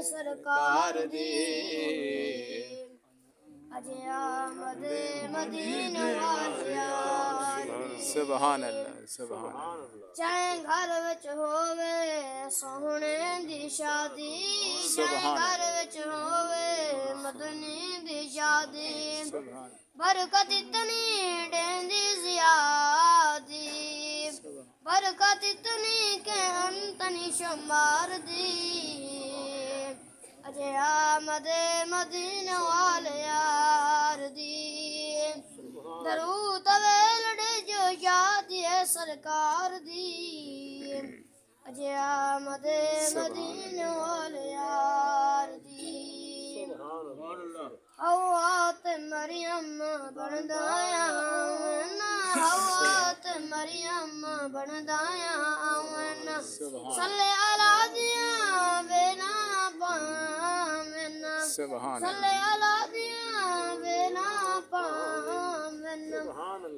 سرکار دی اجے آمد مدینے والیا سبحان اللہ سبحان اللہ چاہے گھر وچ ہووے سوہنے دی شادی چاہے گھر وچ ہووے مدنی دی شادی برکت اتنی ڈیندی زیادی برکت اتنی کہ انت نہیں شمار دی اجے آمد مدینے والے یار دی درود ویلڑے جو شادی ہے سرکار دی اجے آمد مدینے والے یار دی حوات مریم بندایا حوات مریم بندایا صلی علی دیا بنا پامنا صلی علی دیا بنا پامنا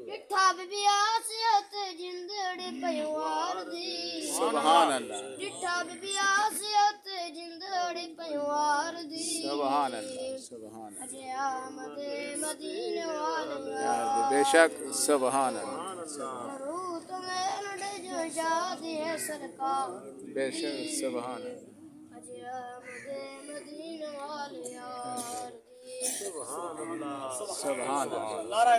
ڈٹھا بی آسیت جندڑی پیوار دی سبحان اللہ ڈٹھا بی آسیت جندڑی پیوار دی سبحان اللہ سبحان اللہ اجے آمد مدینے والے بے شک سبحان اللہ روت میں لڑے جو شادی ہے سرکار بے شک سبحان اللہ اجے آمد مدینے والے یار دی سبحان اللہ